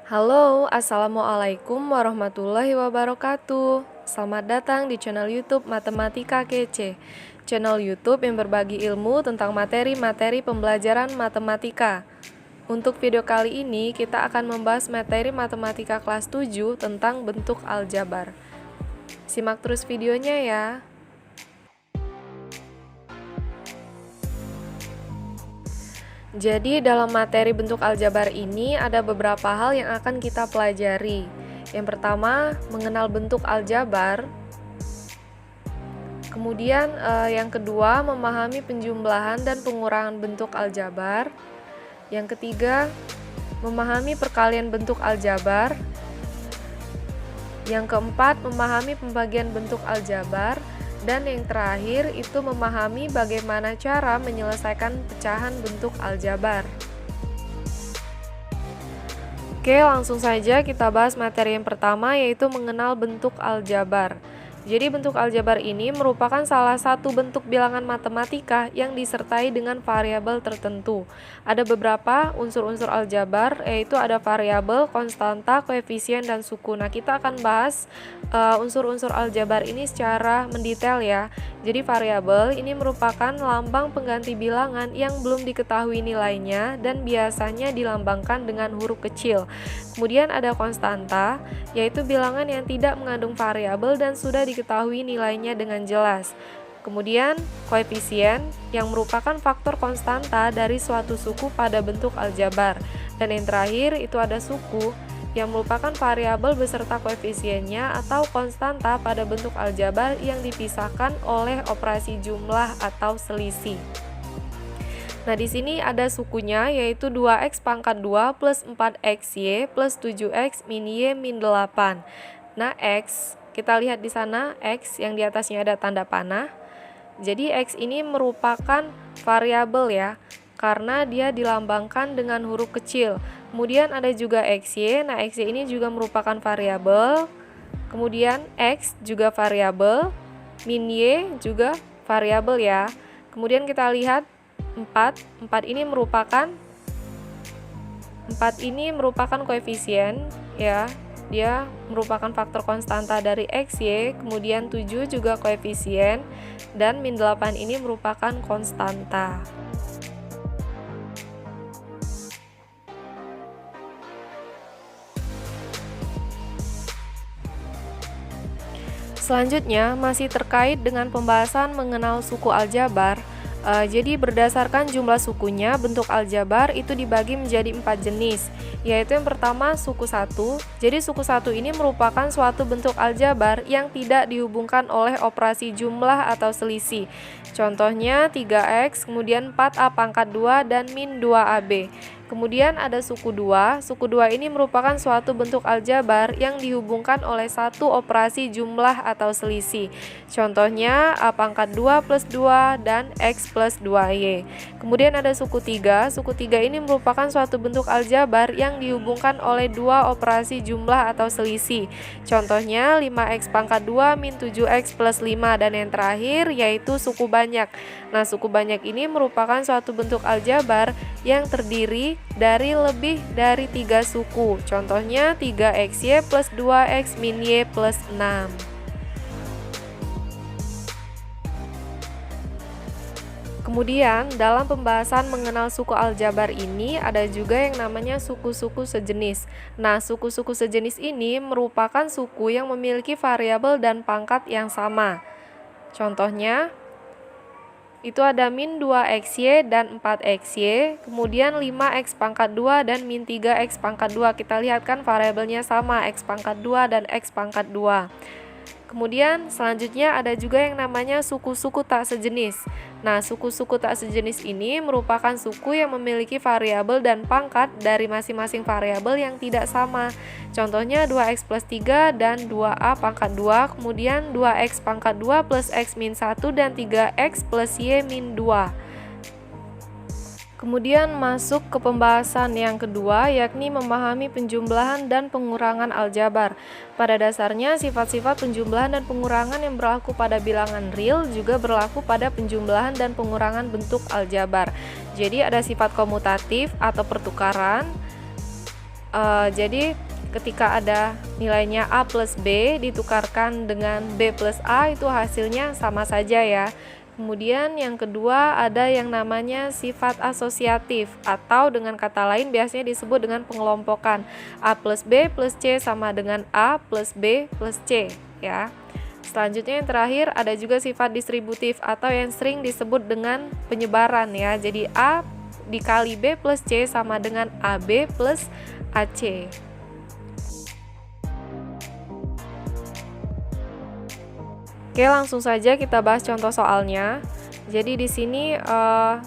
Halo, Assalamualaikum warahmatullahi wabarakatuh. Selamat datang di channel YouTube Matematika Kece, channel YouTube yang berbagi ilmu tentang materi-materi pembelajaran matematika. Untuk video kali ini, kita akan membahas materi matematika kelas 7 tentang bentuk aljabar. Simak terus videonya ya. Jadi dalam materi bentuk aljabar ini ada beberapa hal yang akan kita pelajari. Yang pertama, mengenal bentuk aljabar. Kemudian yang kedua, memahami penjumlahan dan pengurangan bentuk aljabar. Yang ketiga, memahami perkalian bentuk aljabar. Yang keempat, memahami pembagian bentuk aljabar. Dan yang terakhir itu memahami bagaimana cara menyelesaikan pecahan bentuk aljabar. Oke, langsung saja kita bahas materi yang pertama, yaitu mengenal bentuk aljabar. Jadi bentuk aljabar ini merupakan salah satu bentuk bilangan matematika yang disertai dengan variabel tertentu. Ada beberapa unsur-unsur aljabar, yaitu ada variabel, konstanta, koefisien, dan suku. Nah, kita akan bahas unsur-unsur aljabar ini secara mendetail ya. Jadi variabel ini merupakan lambang pengganti bilangan yang belum diketahui nilainya dan biasanya dilambangkan dengan huruf kecil. Kemudian ada konstanta, yaitu bilangan yang tidak mengandung variabel dan sudah diketahui nilainya dengan jelas. Kemudian koefisien yang merupakan faktor konstanta dari suatu suku pada bentuk aljabar. Dan yang terakhir itu ada suku yang merupakan variabel beserta koefisiennya atau konstanta pada bentuk aljabar yang dipisahkan oleh operasi jumlah atau selisih. Nah, di sini ada sukunya, yaitu 2x pangkat 2 plus 4xy plus 7x min y min 8. Nah, x, kita lihat di sana, x yang di atasnya ada tanda panah. Jadi, x ini merupakan variabel ya, karena dia dilambangkan dengan huruf kecil. Kemudian ada juga xy, nah xy ini juga merupakan variabel. Kemudian x juga variabel, min y juga variabel ya. Kemudian kita lihat 4 ini merupakan koefisien ya. Dia merupakan faktor konstanta dari xy, kemudian 7 juga koefisien, dan min 8 ini merupakan konstanta. Selanjutnya, masih terkait dengan pembahasan mengenal suku aljabar. Jadi berdasarkan jumlah sukunya, bentuk aljabar itu dibagi menjadi 4 jenis, yaitu yang pertama suku 1. Jadi suku 1 ini merupakan suatu bentuk aljabar yang tidak dihubungkan oleh operasi jumlah atau selisih. Contohnya 3x, kemudian 4a pangkat 2 dan min 2ab. Kemudian ada suku 2. Suku 2 ini merupakan suatu bentuk aljabar yang dihubungkan oleh satu operasi jumlah atau selisih. Contohnya a pangkat 2 plus 2 dan x plus 2y. Kemudian ada suku 3. Suku 3 ini merupakan suatu bentuk aljabar yang dihubungkan oleh dua operasi jumlah atau selisih. Contohnya 5x pangkat 2 min 7x plus 5, dan yang terakhir yaitu suku banyak. Nah, suku banyak ini merupakan suatu bentuk aljabar yang terdiri dari lebih dari 3 suku. Contohnya 3xy plus 2x min y plus 6. Kemudian, dalam pembahasan mengenal suku aljabar ini ada juga yang namanya suku-suku sejenis. Nah, suku-suku sejenis ini merupakan suku yang memiliki variabel dan pangkat yang sama. Contohnya itu ada min 2xy dan 4xy, kemudian 5x pangkat 2 dan min 3x pangkat 2. Kita lihat kan variabelnya sama, x pangkat 2 dan x pangkat 2. Kemudian selanjutnya ada juga yang namanya suku-suku tak sejenis. Nah, suku-suku tak sejenis ini merupakan suku yang memiliki variabel dan pangkat dari masing-masing variabel yang tidak sama. Contohnya 2x plus 3 dan 2a pangkat 2, kemudian 2x pangkat 2 plus x min 1 dan 3x plus y min 2. Kemudian masuk ke pembahasan yang kedua, yakni memahami penjumlahan dan pengurangan aljabar. Pada dasarnya, sifat-sifat penjumlahan dan pengurangan yang berlaku pada bilangan real juga berlaku pada penjumlahan dan pengurangan bentuk aljabar. Jadi ada sifat komutatif atau pertukaran, Jadi ketika ada nilainya A plus B ditukarkan dengan B plus A, itu hasilnya sama saja ya. Kemudian yang kedua ada yang namanya sifat asosiatif, atau dengan kata lain biasanya disebut dengan pengelompokan. A plus B plus C sama dengan A plus B plus C ya. Selanjutnya yang terakhir ada juga sifat distributif atau yang sering disebut dengan penyebaran ya. Jadi A dikali B plus C sama dengan AB plus AC. Oke, langsung saja kita bahas contoh soalnya. Jadi di sini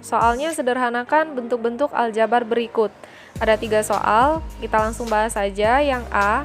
soalnya sederhanakan bentuk-bentuk aljabar berikut. Ada 3 soal, kita langsung bahas saja. Yang A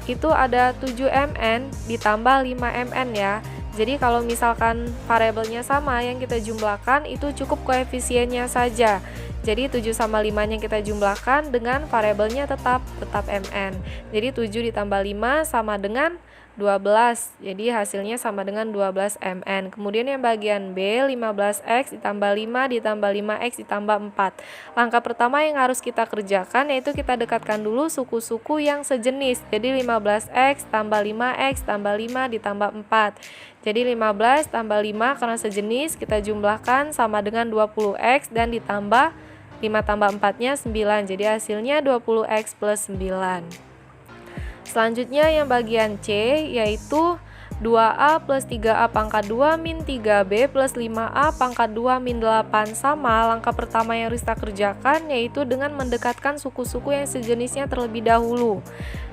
itu ada 7mn ditambah 5mn ya. Jadi kalau misalkan variabelnya sama, yang kita jumlahkan itu cukup koefisiennya saja. Jadi 7 sama 5 nya kita jumlahkan dengan variabelnya tetap mn. Jadi 7 ditambah 5 sama dengan 12. Jadi hasilnya sama dengan 12mn. Kemudian yang bagian B, 15x ditambah 5 ditambah 5x ditambah 4. Langkah pertama yang harus kita kerjakan yaitu kita dekatkan dulu suku-suku yang sejenis. Jadi 15x tambah 5x tambah 5 ditambah 4. Jadi 15 tambah 5 karena sejenis kita jumlahkan sama dengan 20x dan ditambah 5 tambah 4-nya 9. Jadi hasilnya 20x plus 9. Selanjutnya yang bagian C yaitu 2A plus 3A pangkat 2 min 3B plus 5A pangkat 2 min 8 sama. Langkah pertama yang harus kita kerjakan yaitu dengan mendekatkan suku-suku yang sejenisnya terlebih dahulu.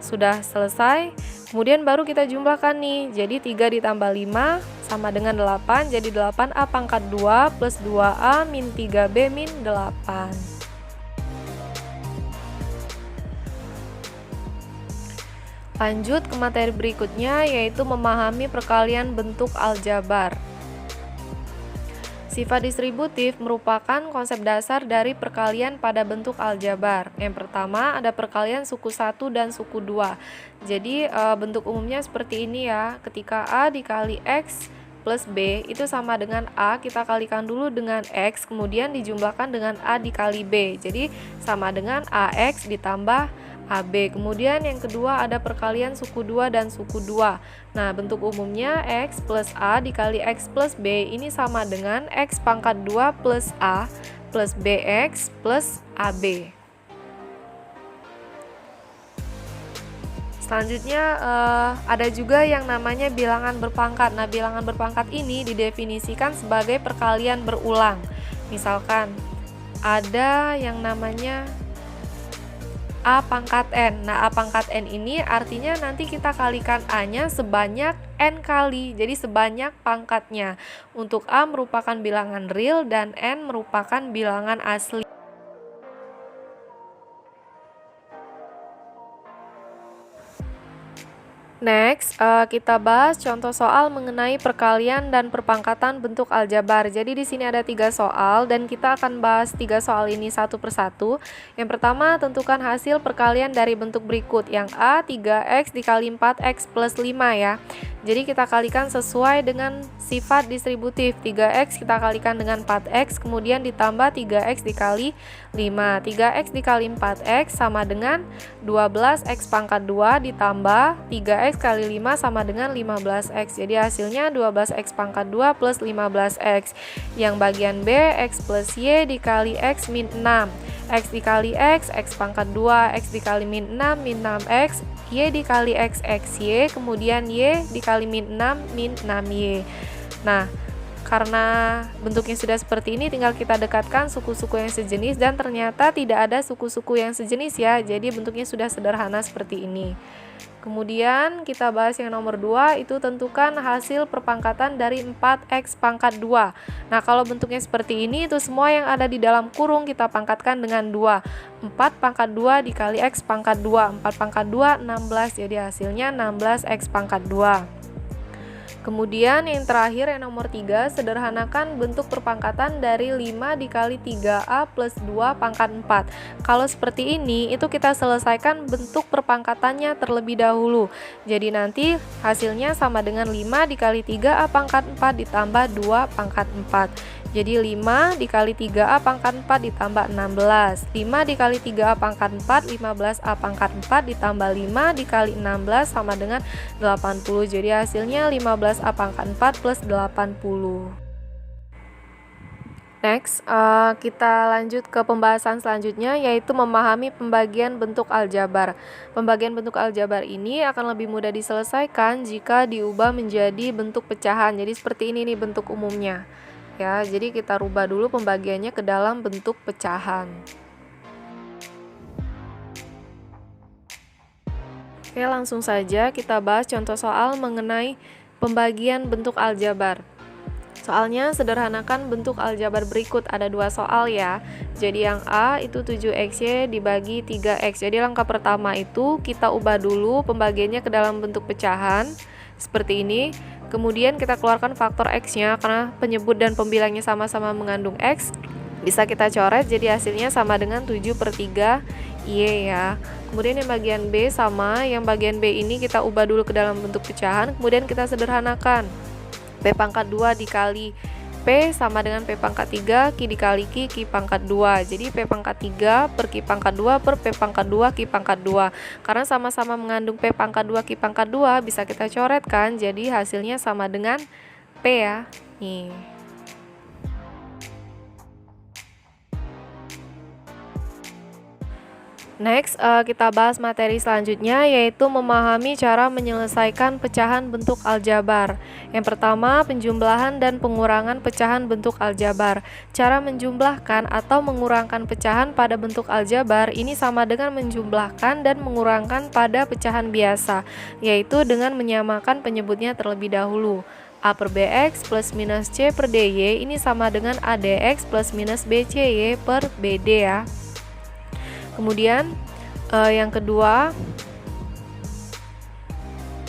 Sudah selesai, kemudian baru kita jumlahkan nih. Jadi 3 ditambah 5 sama dengan 8, jadi 8A pangkat 2 plus 2A min 3B min 8. Lanjut ke materi berikutnya yaitu memahami perkalian bentuk aljabar. Sifat distributif merupakan konsep dasar dari perkalian pada bentuk aljabar. Yang pertama ada perkalian suku 1 dan suku 2. Jadi bentuk umumnya seperti ini ya. Ketika A dikali X plus B itu sama dengan A, kita kalikan dulu dengan X, kemudian dijumlahkan dengan A dikali B. Jadi sama dengan AX ditambah AB. Kemudian yang kedua ada perkalian suku 2 dan suku 2. Nah, bentuk umumnya X plus A dikali X plus B ini sama dengan X pangkat 2 plus A plus BX plus AB. Selanjutnya ada juga yang namanya bilangan berpangkat. Nah, bilangan berpangkat ini didefinisikan sebagai perkalian berulang. Misalkan ada yang namanya A pangkat N. Nah, A pangkat N ini artinya nanti kita kalikan A-nya sebanyak N kali. Jadi sebanyak pangkatnya. Untuk A merupakan bilangan real dan N merupakan bilangan asli. Next, kita bahas contoh soal mengenai perkalian dan perpangkatan bentuk aljabar. Jadi di sini ada 3 soal dan kita akan bahas 3 soal ini satu persatu. Yang pertama, tentukan hasil perkalian dari bentuk berikut. Yang A, 3x dikali 4x plus 5 ya. Jadi kita kalikan sesuai dengan sifat distributif. 3x kita kalikan dengan 4x, kemudian ditambah 3x dikali 5. 3x dikali 4x sama dengan 12x pangkat 2 ditambah 3x kali 5 sama dengan 15x. Jadi hasilnya 12x pangkat 2 plus 15x. Yang bagian B, x plus y dikali x min 6. X dikali x pangkat 2, x dikali min 6, min 6x, y dikali x y, kemudian y dikali min 6, min 6y. Nah, karena bentuknya sudah seperti ini, tinggal kita dekatkan suku-suku yang sejenis dan ternyata tidak ada suku-suku yang sejenis ya. Jadi bentuknya sudah sederhana seperti ini. Kemudian kita bahas yang nomor 2, itu tentukan hasil perpangkatan dari 4x pangkat 2. Nah, kalau bentuknya seperti ini, itu semua yang ada di dalam kurung kita pangkatkan dengan 2. 4 pangkat 2 dikali x pangkat 2. 4 pangkat 2, 16. Jadi hasilnya 16x pangkat 2. Kemudian yang terakhir yang nomor 3, sederhanakan bentuk perpangkatan dari 5 dikali 3A plus 2 pangkat 4. Kalau seperti ini, itu kita selesaikan bentuk perpangkatannya terlebih dahulu. Jadi nanti hasilnya sama dengan 5 dikali 3A pangkat 4 ditambah 2 pangkat 4. Jadi 5 dikali 3A pangkat 4 ditambah 16. 5 dikali 3A pangkat 4, 15A pangkat 4 ditambah 5 dikali 16 sama dengan 80. Jadi hasilnya 15A pangkat 4 plus 80. Next, kita lanjut ke pembahasan selanjutnya, yaitu memahami pembagian bentuk aljabar. Pembagian bentuk aljabar ini akan lebih mudah diselesaikan jika diubah menjadi bentuk pecahan. Jadi seperti ini nih bentuk umumnya. Ya, jadi kita rubah dulu pembagiannya ke dalam bentuk pecahan. Oke, langsung saja kita bahas contoh soal mengenai pembagian bentuk aljabar. Soalnya sederhanakan bentuk aljabar berikut, ada 2 soal ya. Jadi yang A itu 7XY dibagi 3X. Jadi langkah pertama itu kita ubah dulu pembagiannya ke dalam bentuk pecahan seperti ini. Kemudian kita keluarkan faktor X-nya karena penyebut dan pembilangnya sama-sama mengandung X. Bisa kita coret, jadi hasilnya sama dengan 7/3Y ya. Kemudian yang bagian B sama, yang bagian B ini kita ubah dulu ke dalam bentuk pecahan. Kemudian kita sederhanakan. P pangkat 2 dikali P sama dengan P pangkat 3 Q dikali Q pangkat 2. Jadi P pangkat 3 per Q pangkat 2 per P pangkat 2 Q pangkat 2. Karena sama-sama mengandung P pangkat 2 Q pangkat 2, bisa kita coret kan. Jadi hasilnya sama dengan P ya. Nih. Next, kita bahas materi selanjutnya, yaitu memahami cara menyelesaikan pecahan bentuk aljabar. Yang pertama, penjumlahan dan pengurangan pecahan bentuk aljabar. Cara menjumlahkan atau mengurangkan pecahan pada bentuk aljabar ini sama dengan menjumlahkan dan mengurangkan pada pecahan biasa, yaitu dengan menyamakan penyebutnya terlebih dahulu. A per BX plus minus C per DY ini sama dengan ADX plus minus BCY per BD ya. Kemudian yang kedua,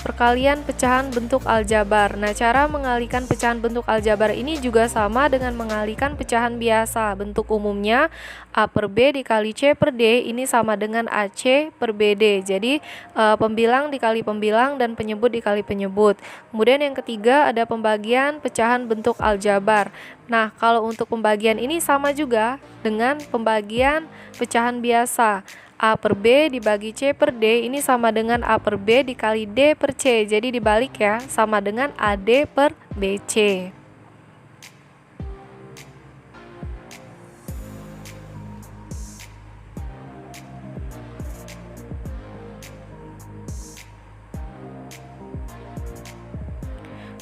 perkalian pecahan bentuk aljabar. Nah, cara mengalikan pecahan bentuk aljabar ini juga sama dengan mengalikan pecahan biasa. Bentuk umumnya A per B dikali C per D ini sama dengan AC per BD. Jadi pembilang dikali pembilang dan penyebut dikali penyebut. Kemudian yang ketiga ada pembagian pecahan bentuk aljabar. Nah, kalau untuk pembagian ini sama juga dengan pembagian pecahan biasa. A per B dibagi C per D ini sama dengan A per B dikali D per C. Jadi dibalik ya, sama dengan AD per BC.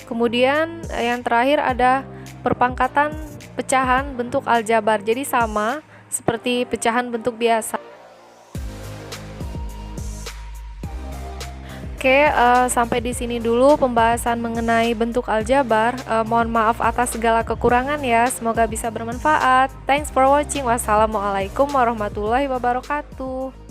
Kemudian yang terakhir ada perpangkatan pecahan bentuk aljabar. Jadi sama seperti pecahan bentuk biasa. Oke, sampai di sini dulu pembahasan mengenai bentuk aljabar. Mohon maaf atas segala kekurangan ya. Semoga bisa bermanfaat. Thanks for watching. Wassalamualaikum warahmatullahi wabarakatuh.